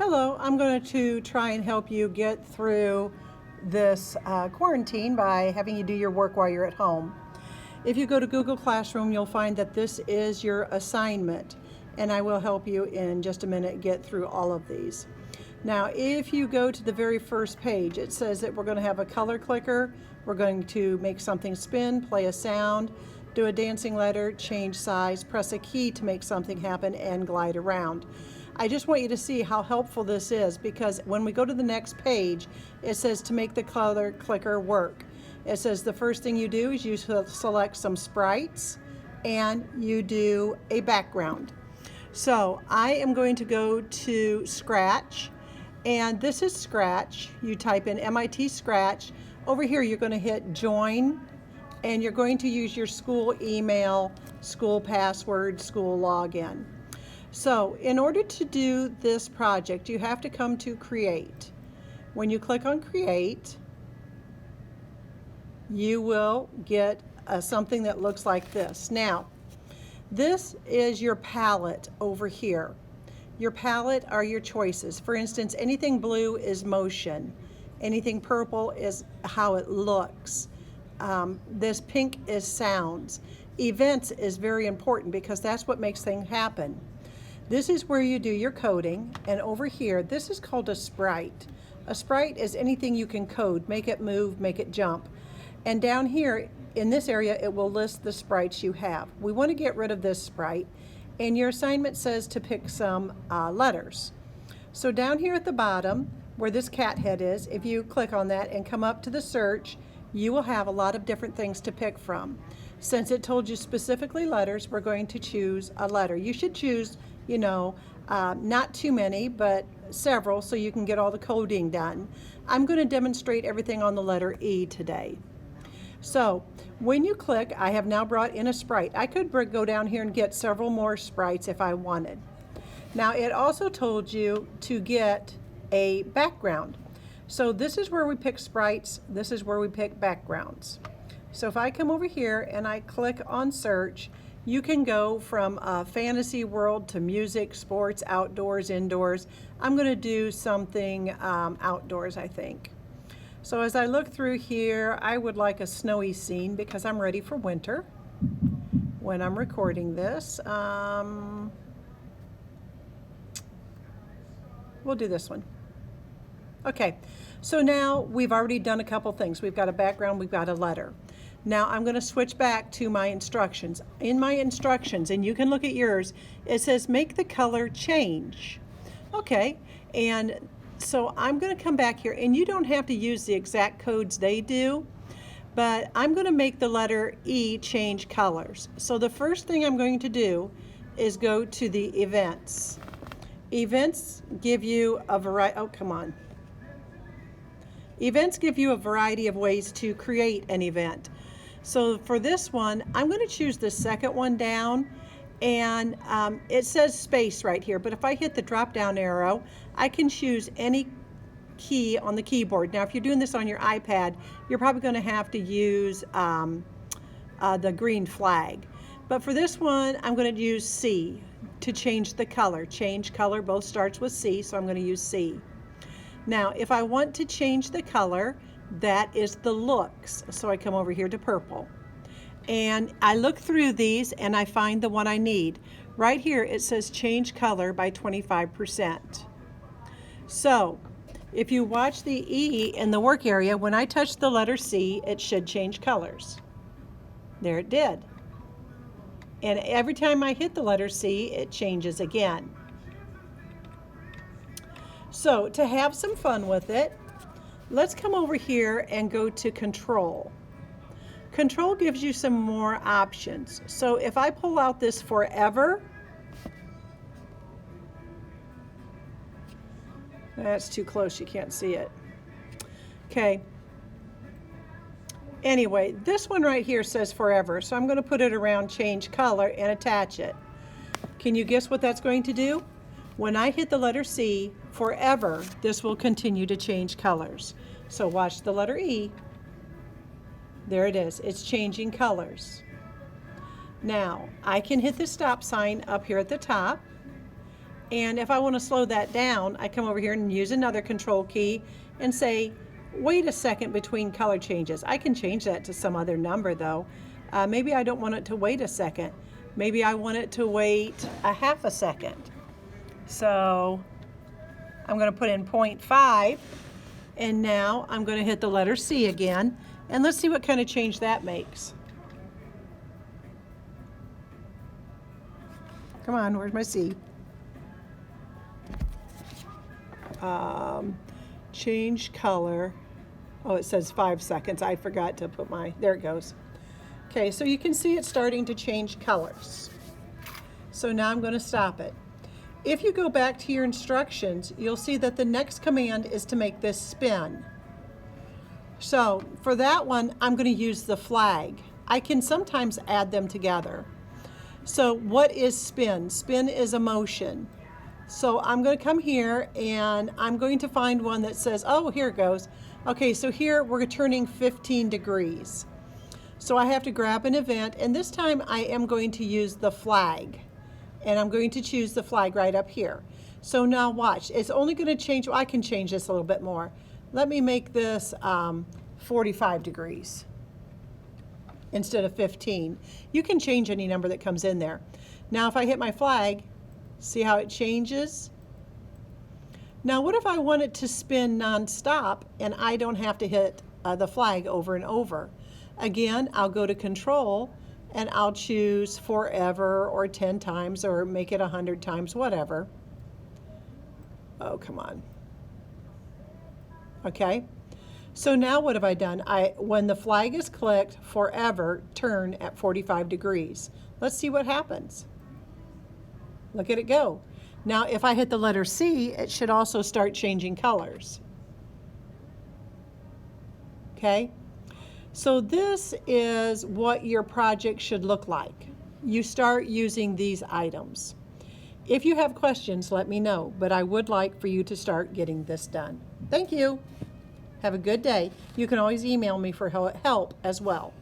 Hello, I'm going to try and help you get through this quarantine by having you do your work while you're at home. If you go to Google Classroom, you'll find that this is your assignment, and I will help you in just a minute get through all of these. Now, if you go to the very first page, it says that we're going to have a color clicker. We're going to make something spin, play a sound, do a dancing letter, change size, press a key to make something happen, and glide around. I just want you to see how helpful this is, because when we go to the next page, it says to make the color clicker work. It says the first thing you do is you select some sprites and you do a background. So I am going to go to Scratch, and this is Scratch. You type in MIT Scratch. Over here you're going to hit join, and you're going to use your school email, school password, school login. So in order to do this project, you have to come to Create. When you click on Create, you will get something that looks like this. Now, this is your palette over here. Your palette are your choices. For instance, anything blue is motion. Anything purple is how it looks. This pink is sounds. Events is very important because that's what makes things happen. This is where you do your coding, and over here, this is called a sprite. A sprite is anything you can code, make it move, make it jump. And down here, in this area, it will list the sprites you have. We want to get rid of this sprite, and your assignment says to pick some letters. So down here at the bottom, where this cat head is, if you click on that and come up to the search, you will have a lot of different things to pick from. Since it told you specifically letters, we're going to choose a letter. You should choose, not too many, but several, so you can get all the coding done. I'm going to demonstrate everything on the letter E today. So when you click, I have now brought in a sprite. I could go down here and get several more sprites if I wanted. Now it also told you to get a background. So this is where we pick sprites, this is where we pick backgrounds. So if I come over here and I click on search, you can go from a fantasy world to music, sports, outdoors, indoors. I'm going to do something outdoors, I think. So as I look through here, I would like a snowy scene because I'm ready for winter when I'm recording this. We'll do this one. Okay, so now we've already done a couple things. We've got a background, we've got a letter. Now I'm going to switch back to my instructions. In my instructions, and you can look at yours, it says make the color change. Okay, and so I'm going to come back here, and you don't have to use the exact codes they do, but I'm going to make the letter E change colors. So the first thing I'm going to do is go to the events. Events give you a variety, Events give you a variety of ways to create an event. So for this one, I'm going to choose the second one down, and it says space right here, but if I hit the drop down arrow, I can choose any key on the keyboard. Now if you're doing this on your iPad, you're probably going to have to use the green flag. But for this one, I'm going to use C to change the color. Change color both starts with C, so I'm going to use C. Now, if I want to change the color, that is the looks. So I come over here to purple. And I look through these and I find the one I need. Right here it says change color by 25%. So if you watch the E in the work area, when I touch the letter C, it should change colors. There it did. And every time I hit the letter C, it changes again. So to have some fun with it, let's come over here and go to Control. Control gives you some more options. So if I pull out this forever, that's too close, you can't see it. Okay. Anyway, this one right here says forever, so I'm going to put it around change color and attach it. Can you guess what that's going to do? When I hit the letter C, forever, this will continue to change colors. So watch the letter E. There it is. It's changing colors. Now, I can hit the stop sign up here at the top, And if I want to slow that down, I come over here and use another control key and say, wait a second between color changes. I can change that to some other number though. Maybe I don't want it to wait a second. Maybe I want it to wait a half a second. So I'm going to put in 0.5, and now I'm going to hit the letter C again, and let's see what kind of change that makes. Come on, where's my C? Change color. Oh, it says 5 seconds. I forgot to put there it goes. Okay, so you can see it's starting to change colors. So now I'm going to stop it. If you go back to your instructions, you'll see that the next command is to make this spin. So for that one, I'm going to use the flag. I can sometimes add them together. So what is spin? Spin is a motion. So I'm going to come here and I'm going to find one that says, oh, here it goes. Okay, so here we're turning 15 degrees. So I have to grab an event, and this time I am going to use the flag. And I'm going to choose the flag right up here. So now watch, it's only going to change, well, I can change this a little bit more. Let me make this 45 degrees instead of 15. You can change any number that comes in there. Now if I hit my flag, see how it changes? Now what if I want it to spin non-stop and I don't have to hit the flag over and over? Again, I'll go to control and I'll choose forever or 10 times or make it 100 times, whatever. Oh, come on. Okay, so now what have I done? When the flag is clicked, forever, turn at 45 degrees. Let's see what happens. Look at it go. Now if I hit the letter C, it should also start changing colors. Okay, so this is what your project should look like. You start using these items. If you have questions, let me know, but I would like for you to start getting this done. Thank you. Have a good day. You can always email me for help as well.